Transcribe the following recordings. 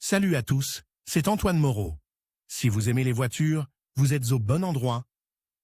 Salut à tous, c'est Antoine Moreau. Si vous aimez les voitures, vous êtes au bon endroit.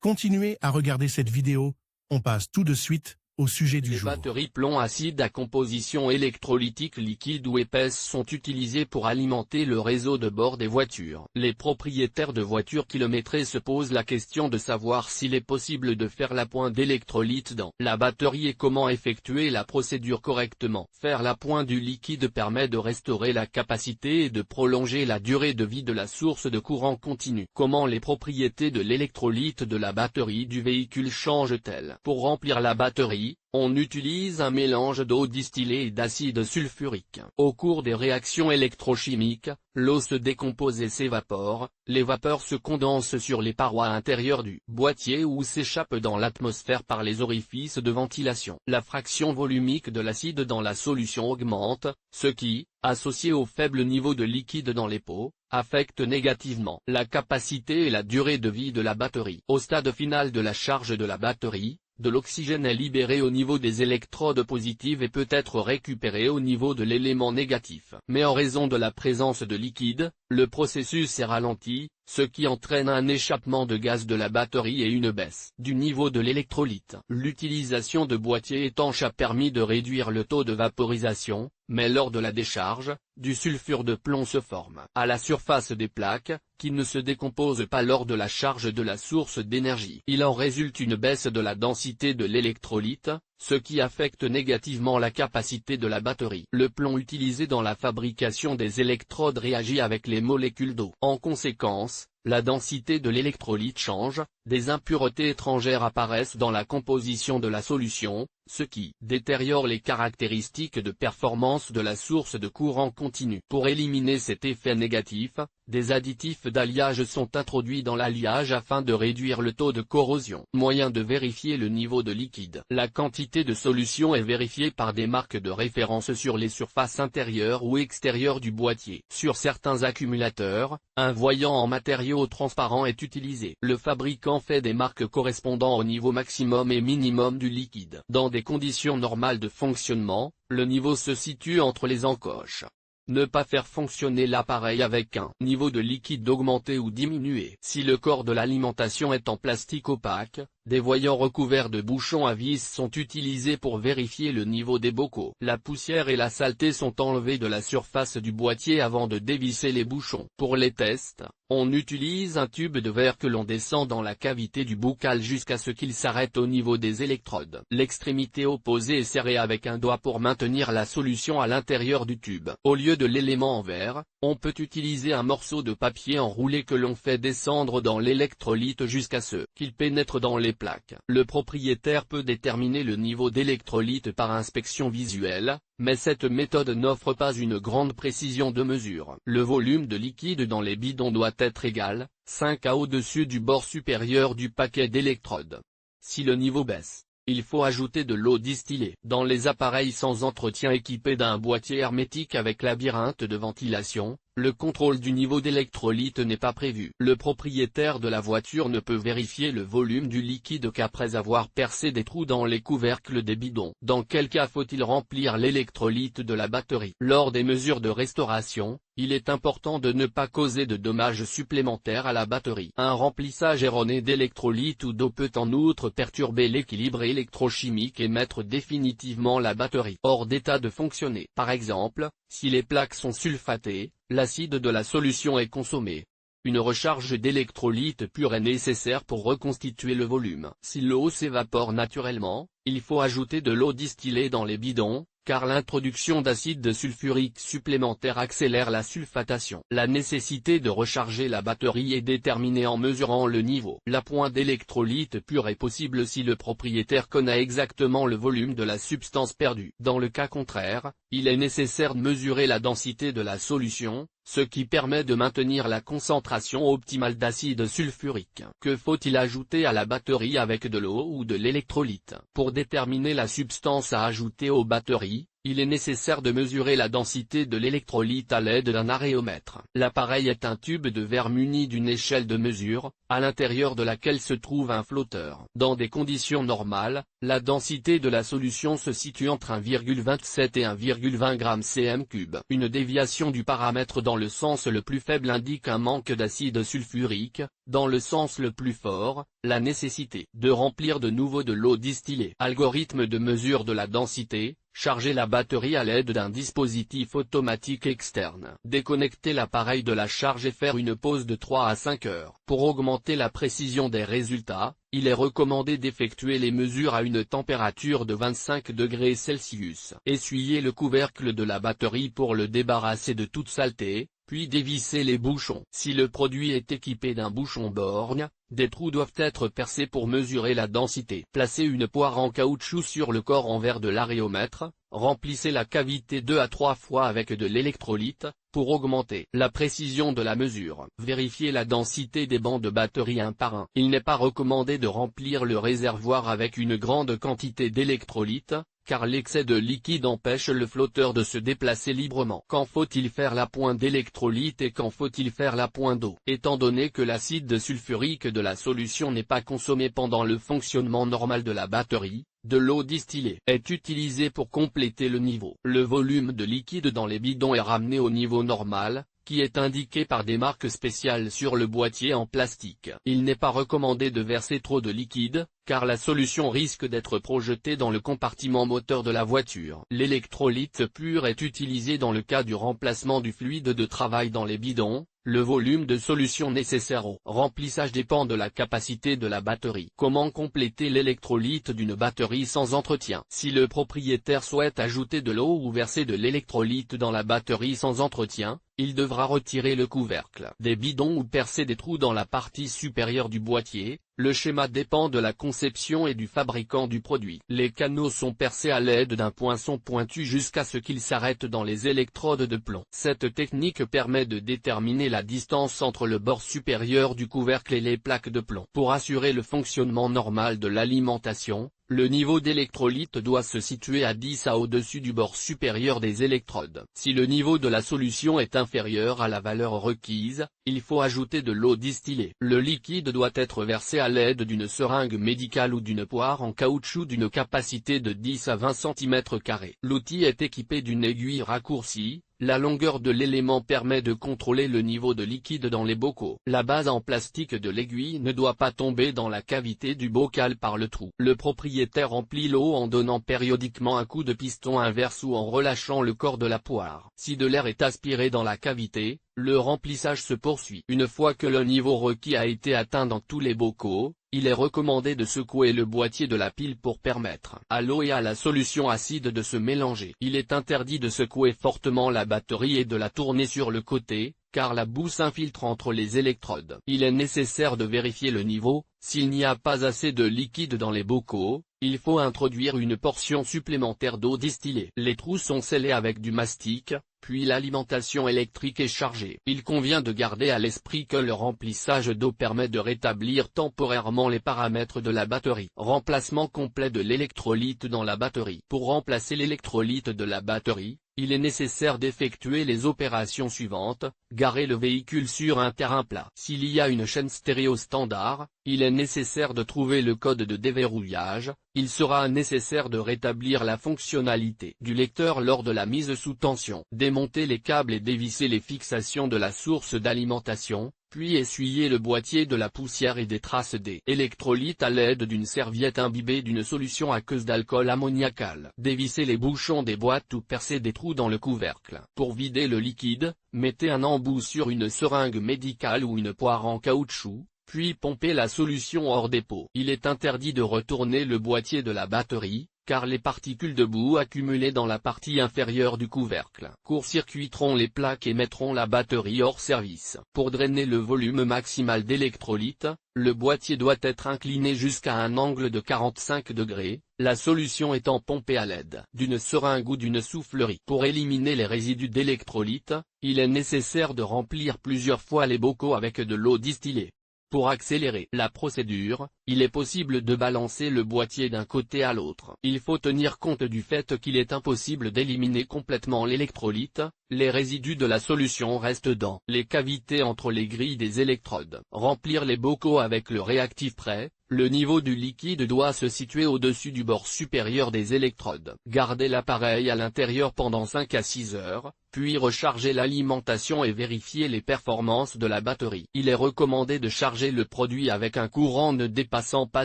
Continuez à regarder cette vidéo, on passe tout de suite au sujet du jour. Les batteries plomb-acide à composition électrolytique liquide ou épaisse sont utilisées pour alimenter le réseau de bord des voitures. Les propriétaires de voitures kilométrées se posent la question de savoir s'il est possible de faire l'appoint d'électrolyte dans la batterie et comment effectuer la procédure correctement. Faire l'appoint du liquide permet de restaurer la capacité et de prolonger la durée de vie de la source de courant continu. Comment les propriétés de l'électrolyte de la batterie du véhicule changent-elles? Pour remplir la batterie, on utilise un mélange d'eau distillée et d'acide sulfurique. Au cours des réactions électrochimiques, l'eau se décompose et s'évapore, les vapeurs se condensent sur les parois intérieures du boîtier ou s'échappent dans l'atmosphère par les orifices de ventilation. La fraction volumique de l'acide dans la solution augmente, ce qui, associé au faible niveau de liquide dans les pots, affecte négativement la capacité et la durée de vie de la batterie. Au stade final de la charge de la batterie, de l'oxygène est libéré au niveau des électrodes positives et peut être récupéré au niveau de l'élément négatif. Mais en raison de la présence de liquide, le processus est ralenti, ce qui entraîne un échappement de gaz de la batterie et une baisse du niveau de l'électrolyte. L'utilisation de boîtiers étanches a permis de réduire le taux de vaporisation, mais lors de la décharge, du sulfure de plomb se forme à la surface des plaques, qui ne se décompose pas lors de la charge de la source d'énergie. Il en résulte une baisse de la densité de l'électrolyte, ce qui affecte négativement la capacité de la batterie. Le plomb utilisé dans la fabrication des électrodes réagit avec les molécules d'eau. En conséquence, la densité de l'électrolyte change, des impuretés étrangères apparaissent dans la composition de la solution, ce qui détériore les caractéristiques de performance de la source de courant continu. Pour éliminer cet effet négatif, des additifs d'alliage sont introduits dans l'alliage afin de réduire le taux de corrosion. Moyen de vérifier le niveau de liquide. La quantité de solution est vérifiée par des marques de référence sur les surfaces intérieures ou extérieures du boîtier. Sur certains accumulateurs, un voyant en matériau transparent est utilisé. Le fabricant fait des marques correspondant au niveau maximum et minimum du liquide. Dans des conditions normales de fonctionnement, le niveau se situe entre les encoches. Ne pas faire fonctionner l'appareil avec un niveau de liquide augmenté ou diminué. Si le corps de l'alimentation est en plastique opaque, des voyants recouverts de bouchons à vis sont utilisés pour vérifier le niveau des bocaux. La poussière et la saleté sont enlevées de la surface du boîtier avant de dévisser les bouchons. Pour les tests, on utilise un tube de verre que l'on descend dans la cavité du bocal jusqu'à ce qu'il s'arrête au niveau des électrodes. L'extrémité opposée est serrée avec un doigt pour maintenir la solution à l'intérieur du tube. Au lieu de l'élément en verre, on peut utiliser un morceau de papier enroulé que l'on fait descendre dans l'électrolyte jusqu'à ce qu'il pénètre dans les plaques. Le propriétaire peut déterminer le niveau d'électrolyte par inspection visuelle, mais cette méthode n'offre pas une grande précision de mesure. Le volume de liquide dans les bidons doit être égal, 5 à au-dessus du bord supérieur du paquet d'électrodes. Si le niveau baisse, il faut ajouter de l'eau distillée. Dans les appareils sans entretien équipés d'un boîtier hermétique avec labyrinthe de ventilation, le contrôle du niveau d'électrolyte n'est pas prévu. Le propriétaire de la voiture ne peut vérifier le volume du liquide qu'après avoir percé des trous dans les couvercles des bidons. Dans quel cas faut-il remplir l'électrolyte de la batterie? Lors des mesures de restauration, il est important de ne pas causer de dommages supplémentaires à la batterie. Un remplissage erroné d'électrolyte ou d'eau peut en outre perturber l'équilibre électrochimique et mettre définitivement la batterie hors d'état de fonctionner. Par exemple, si les plaques sont sulfatées, l'acide de la solution est consommé. Une recharge d'électrolyte pur est nécessaire pour reconstituer le volume. Si l'eau s'évapore naturellement, il faut ajouter de l'eau distillée dans les bidons, car l'introduction d'acide sulfurique supplémentaire accélère la sulfatation. La nécessité de recharger la batterie est déterminée en mesurant le niveau. L'appoint d'électrolyte pur est possible si le propriétaire connaît exactement le volume de la substance perdue. Dans le cas contraire, il est nécessaire de mesurer la densité de la solution, ce qui permet de maintenir la concentration optimale d'acide sulfurique. Que faut-il ajouter à la batterie avec de l'eau ou de l'électrolyte? Pour déterminer la substance à ajouter aux batteries, il est nécessaire de mesurer la densité de l'électrolyte à l'aide d'un aréomètre. L'appareil est un tube de verre muni d'une échelle de mesure, à l'intérieur de laquelle se trouve un flotteur. Dans des conditions normales, la densité de la solution se situe entre 1,27 et 1,20 g/cm3. Une déviation du paramètre dans le sens le plus faible indique un manque d'acide sulfurique, dans le sens le plus fort, la nécessité de remplir de nouveau de l'eau distillée. Algorithme de mesure de la densité: charger la batterie à l'aide d'un dispositif automatique externe. Déconnecter l'appareil de la charge et faire une pause de 3 à 5 heures. Pour augmenter la précision des résultats, il est recommandé d'effectuer les mesures à une température de 25 degrés Celsius. Essuyer le couvercle de la batterie pour le débarrasser de toute saleté, puis dévisser les bouchons. Si le produit est équipé d'un bouchon borgne, des trous doivent être percés pour mesurer la densité. Placez une poire en caoutchouc sur le corps en verre de l'aréomètre, remplissez la cavité 2 à 3 fois avec de l'électrolyte, pour augmenter la précision de la mesure. Vérifiez la densité des bancs de batterie un par un. Il n'est pas recommandé de remplir le réservoir avec une grande quantité d'électrolyte, car l'excès de liquide empêche le flotteur de se déplacer librement. Quand faut-il faire la pointe d'électrolyte et quand faut-il faire la pointe d'eau? Étant donné que l'acide sulfurique de la solution n'est pas consommé pendant le fonctionnement normal de la batterie, de l'eau distillée est utilisée pour compléter le niveau. Le volume de liquide dans les bidons est ramené au niveau normal, qui est indiqué par des marques spéciales sur le boîtier en plastique. Il n'est pas recommandé de verser trop de liquide, car la solution risque d'être projetée dans le compartiment moteur de la voiture. L'électrolyte pur est utilisé dans le cas du remplacement du fluide de travail dans les bidons. Le volume de solution nécessaire au remplissage dépend de la capacité de la batterie. Comment compléter l'électrolyte d'une batterie sans entretien? Si le propriétaire souhaite ajouter de l'eau ou verser de l'électrolyte dans la batterie sans entretien, il devra retirer le couvercle des bidons ou percer des trous dans la partie supérieure du boîtier. Le schéma dépend de la conception et du fabricant du produit. Les canaux sont percés à l'aide d'un poinçon pointu jusqu'à ce qu'ils s'arrêtent dans les électrodes de plomb. Cette technique permet de déterminer la distance entre le bord supérieur du couvercle et les plaques de plomb. Pour assurer le fonctionnement normal de l'alimentation, le niveau d'électrolyte doit se situer à 10 à au-dessus du bord supérieur des électrodes. Si le niveau de la solution est inférieur à la valeur requise, il faut ajouter de l'eau distillée. Le liquide doit être versé à l'aide d'une seringue médicale ou d'une poire en caoutchouc d'une capacité de 10 à 20 cm². L'outil est équipé d'une aiguille raccourcie. La longueur de l'élément permet de contrôler le niveau de liquide dans les bocaux. La base en plastique de l'aiguille ne doit pas tomber dans la cavité du bocal par le trou. Le propriétaire remplit l'eau en donnant périodiquement un coup de piston inverse ou en relâchant le corps de la poire. Si de l'air est aspiré dans la cavité, le remplissage se poursuit. Une fois que le niveau requis a été atteint dans tous les bocaux, il est recommandé de secouer le boîtier de la pile pour permettre à l'eau et à la solution acide de se mélanger. Il est interdit de secouer fortement la batterie et de la tourner sur le côté, car la boue s'infiltre entre les électrodes. Il est nécessaire de vérifier le niveau. S'il n'y a pas assez de liquide dans les bocaux, il faut introduire une portion supplémentaire d'eau distillée. Les trous sont scellés avec du mastic, puis l'alimentation électrique est chargée. Il convient de garder à l'esprit que le remplissage d'eau permet de rétablir temporairement les paramètres de la batterie. Remplacement complet de l'électrolyte dans la batterie. Pour remplacer l'électrolyte de la batterie, il est nécessaire d'effectuer les opérations suivantes: garer le véhicule sur un terrain plat. S'il y a une chaîne stéréo standard, il est nécessaire de trouver le code de déverrouillage. Il sera nécessaire de rétablir la fonctionnalité du lecteur lors de la mise sous tension. Démonter les câbles et dévisser les fixations de la source d'alimentation, puis essuyer le boîtier de la poussière et des traces d'électrolyte à l'aide d'une serviette imbibée d'une solution aqueuse d'alcool ammoniacal. Dévisser les bouchons des boîtes ou percer des trous dans le couvercle. Pour vider le liquide, mettez un embout sur une seringue médicale ou une poire en caoutchouc, puis pompez la solution hors des pots. Il est interdit de retourner le boîtier de la batterie, car les particules de boue accumulées dans la partie inférieure du couvercle court-circuiteront les plaques et mettront la batterie hors service. Pour drainer le volume maximal d'électrolyte, le boîtier doit être incliné jusqu'à un angle de 45 degrés, la solution étant pompée à l'aide d'une seringue ou d'une soufflerie. Pour éliminer les résidus d'électrolyte, il est nécessaire de remplir plusieurs fois les bocaux avec de l'eau distillée. Pour accélérer la procédure, il est possible de balancer le boîtier d'un côté à l'autre. Il faut tenir compte du fait qu'il est impossible d'éliminer complètement l'électrolyte, les résidus de la solution restent dans les cavités entre les grilles des électrodes. Remplir les bocaux avec le réactif prêt, le niveau du liquide doit se situer au-dessus du bord supérieur des électrodes. Gardez l'appareil à l'intérieur pendant 5 à 6 heures, puis recharger l'alimentation et vérifier les performances de la batterie. Il est recommandé de charger le produit avec un courant ne dépassant pas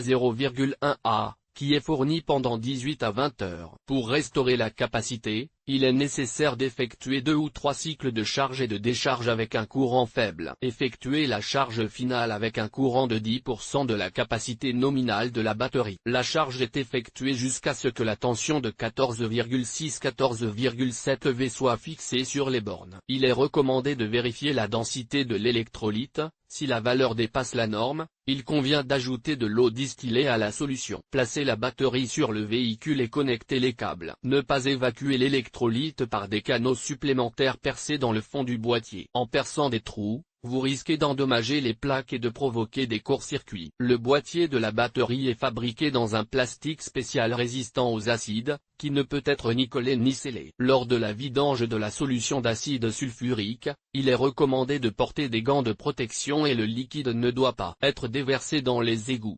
0,1 A, qui est fourni pendant 18 à 20 heures. Pour restaurer la capacité, il est nécessaire d'effectuer 2 ou 3 cycles de charge et de décharge avec un courant faible. Effectuer la charge finale avec un courant de 10% de la capacité nominale de la batterie. La charge est effectuée jusqu'à ce que la tension de 14,6-14,7 V soit fixée sur les bornes. Il est recommandé de vérifier la densité de l'électrolyte. Si la valeur dépasse la norme, il convient d'ajouter de l'eau distillée à la solution. Placez la batterie sur le véhicule et connectez les câbles. Ne pas évacuer l'électrolyte par des canaux supplémentaires percés dans le fond du boîtier. En perçant des trous, vous risquez d'endommager les plaques et de provoquer des courts-circuits. Le boîtier de la batterie est fabriqué dans un plastique spécial résistant aux acides, qui ne peut être ni collé ni scellé. Lors de la vidange de la solution d'acide sulfurique, il est recommandé de porter des gants de protection et le liquide ne doit pas être déversé dans les égouts.